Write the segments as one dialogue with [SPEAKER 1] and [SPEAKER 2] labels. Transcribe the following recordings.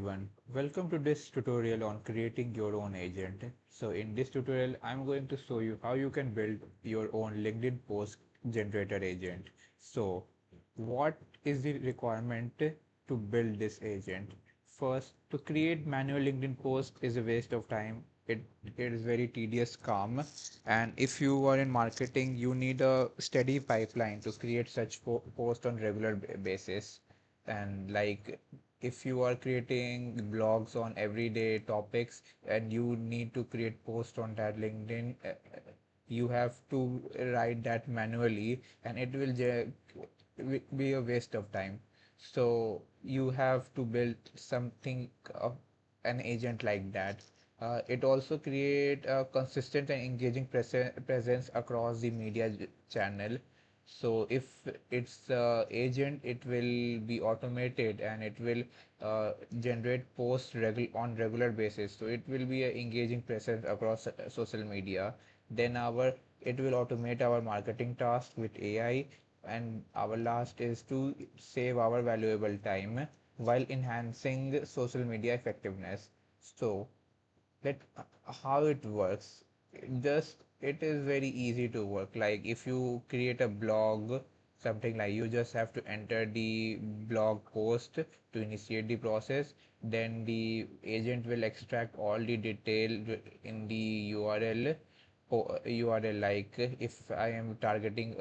[SPEAKER 1] everyone, welcome to this tutorial on creating your own agent. So in this tutorial, I'm going to show you how you can build your own LinkedIn post generator agent. So what is the requirement to build this agent? First, to create manual LinkedIn post is a waste of time. It is very tedious calm, and if you are in marketing, you need a steady pipeline to create such post on regular basis. And like, if you are creating blogs on everyday topics and you need to create posts on that LinkedIn, you have to write that manually, and it will be a waste of time. So you have to build something of an agent like that. It also create a consistent and engaging presence across the media channel. So if it's agent, it will be automated and it will generate posts on regular basis. So it will be an engaging presence across social media. Then our it will automate our marketing task with AI, and our last is to save our valuable time while enhancing social media effectiveness. So that how it works, just it is very easy to work. Like, if you create a blog, something like, you just have to enter the blog post to initiate the process. Then the agent will extract all the detail in the URL. Like, if I am targeting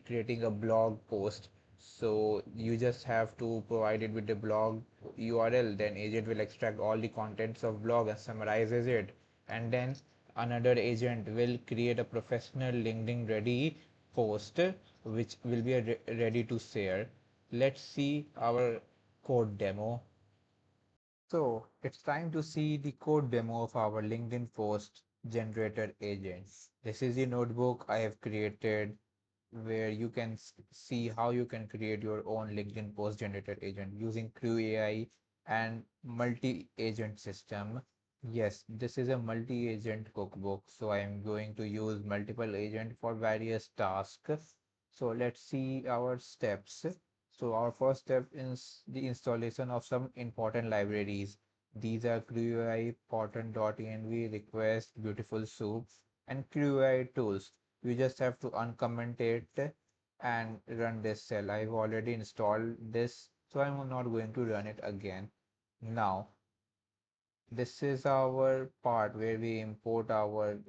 [SPEAKER 1] creating a blog post, so you just have to provide it with the blog URL. Then agent will extract all the contents of blog and summarizes it. And then another agent will create a professional LinkedIn ready post, which will be ready to share. Let's see our code demo. So it's time to see the code demo of our LinkedIn post generator agent. This is the notebook I have created, where you can see how you can create your own LinkedIn post generator agent using CrewAI and multi-agent system. Yes, this is a multi-agent cookbook, so I am going to use multiple agent for various tasks. So let's see our steps. So our first step is the installation of some important libraries. These are CrewAI, Potent.env, Request, Beautiful Soup, and CrewAI tools. You just have to uncomment it and run this cell. I've already installed this, so I'm not going to run it again. Now, this is our part where we import our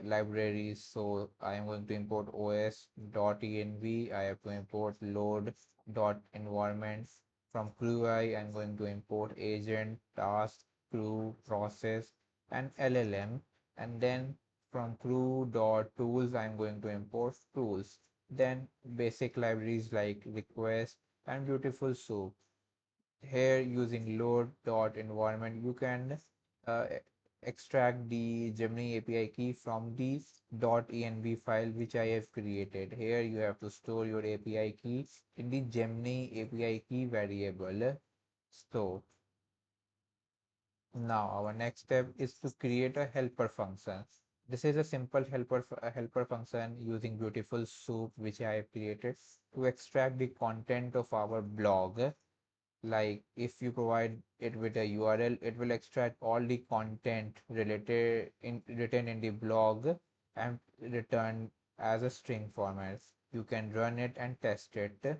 [SPEAKER 1] libraries. So I am going to import os.env. I have to import load.environment. From CrewAI, I'm going to import agent, task, crew, process, and LLM. And then from crew.tools, I'm going to import tools. Then basic libraries like request and beautiful soup. Here, using load.environment, you can uh, e- extract the Gemini API key from the .env file which I have created. Here you have to store your API key in the Gemini API key variable. So now our next step is to create a helper function. This is a simple helper function using beautiful soup which I have created to extract the content of our blog. Like, if you provide it with a URL, it will extract all the content related in written in the blog and return as a string format. You can run it and test it.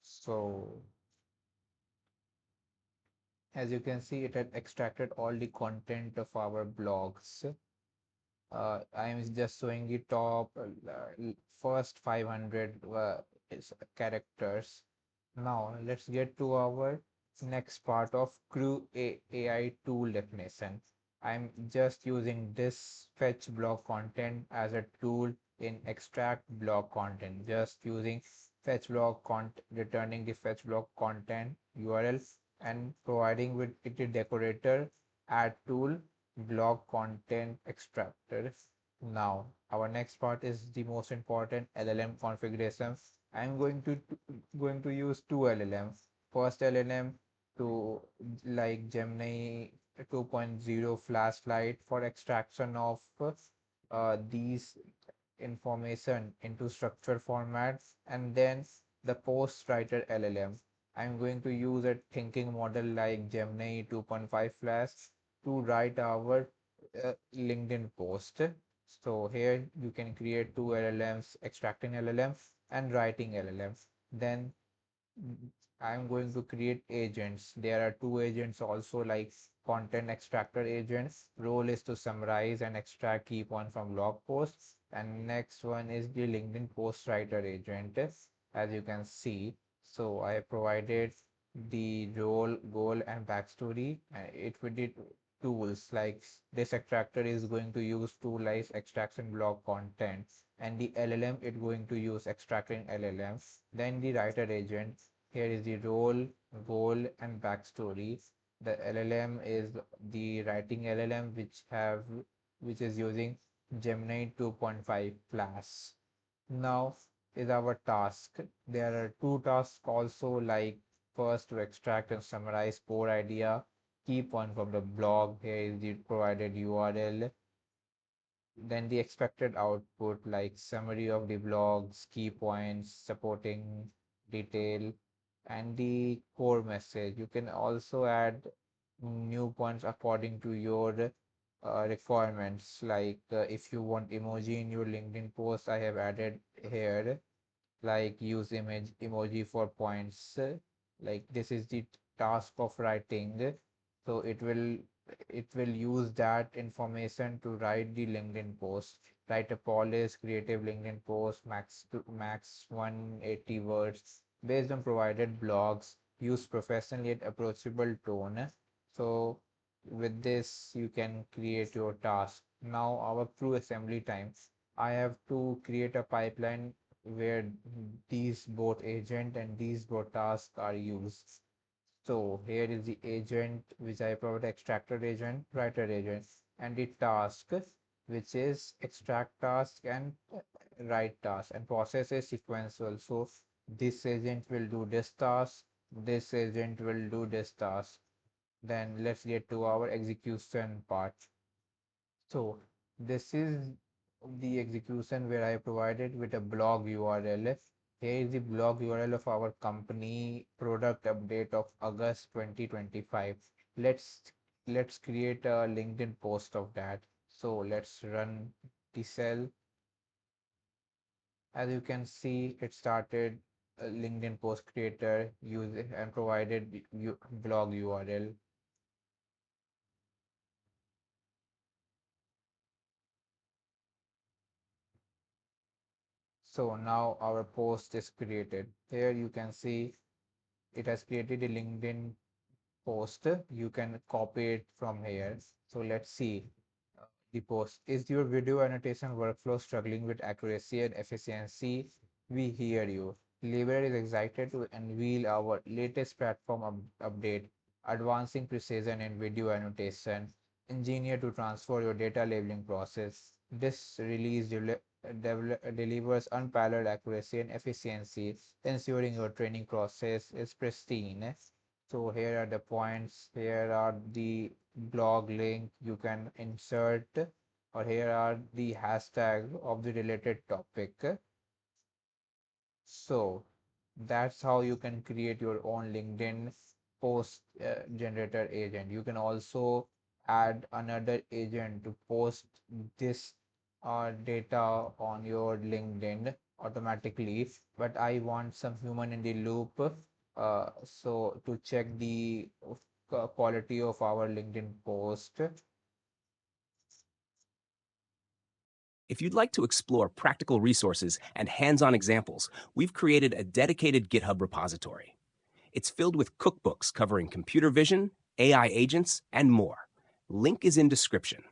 [SPEAKER 1] So as you can see, it had extracted all the content of our blogs. I am just showing the top first 500 characters. Now let's get to our next part of AI tool definition. I'm just using this fetch block content as a tool in extract block content. Just using fetch block returning the fetch block content URL and providing with it a decorator add tool block content extractor. Now our next part is the most important, LLM configuration. I'm going to use two LLMs. First LLM to like Gemini 2.0 flashlight for extraction of these information into structured formats, and then the post writer LLM. I'm going to use a thinking model like Gemini 2.5 Flash to write our LinkedIn post. So here you can create two LLMs, extracting LLM and writing LLM. Then I'm going to create agents. There are two agents also, like content extractor agents. Role is to summarize and extract key points from blog posts. And next one is the LinkedIn post writer agent, as you can see. So I have provided the role, goal, and backstory. It with the tools like this extractor is going to use tool like extraction blog content, and the LLM it going to use extracting LLM. Then the writer agent, here is the role, goal, and backstory. The LLM is the writing LLM which is using Gemini 2.5 Plus. Now is our task. There are two tasks also, like first to extract and summarize core idea, key point from the blog. Here is the provided URL. Then the expected output, like summary of the blogs, key points, supporting detail, and the core message. You can also add new points according to your requirements. Like if you want emoji in your LinkedIn post, I have added here, like use image emoji for points. Like this is the task of writing. So it will use that information to write the LinkedIn post. Write a polished, creative LinkedIn post, max 180 words, based on provided blogs. Use professional yet approachable tone. So with this, you can create your task. Now our crew assembly time. I have to create a pipeline where these both agent and these both tasks are used. So here is the agent which I provide, extractor agent, writer agent, and the task which is extract task and write task, and process is sequential. So this agent will do this task, this agent will do this task. Then let's get to our execution part. So this is the execution where I provided with a blog URL. Here is the blog URL of our company product update of August 2025. Let's let's create a LinkedIn post of that. So let's run the cell. As you can see, it started a LinkedIn post creator use and provided blog URL. So now our post is created. Here you can see it has created a LinkedIn post. You can copy it from here. So let's see the post. Is your video annotation workflow struggling with accuracy and efficiency? We hear you. Libre is excited to unveil our latest platform update, advancing precision in video annotation, engineered to transfer your data labeling process. This release delivers unparalleled accuracy and efficiency, ensuring your training process is pristine. So here are the points. Here are the blog link you can insert, or here are the hashtag of the related topic. So that's how you can create your own LinkedIn post generator agent. You can also add another agent to post this data on your LinkedIn automatically, but I want some human in the loop. So to check the quality of our LinkedIn post.
[SPEAKER 2] If you'd like to explore practical resources and hands-on examples, we've created a dedicated GitHub repository. It's filled with cookbooks covering computer vision, AI agents, and more. Link is in description.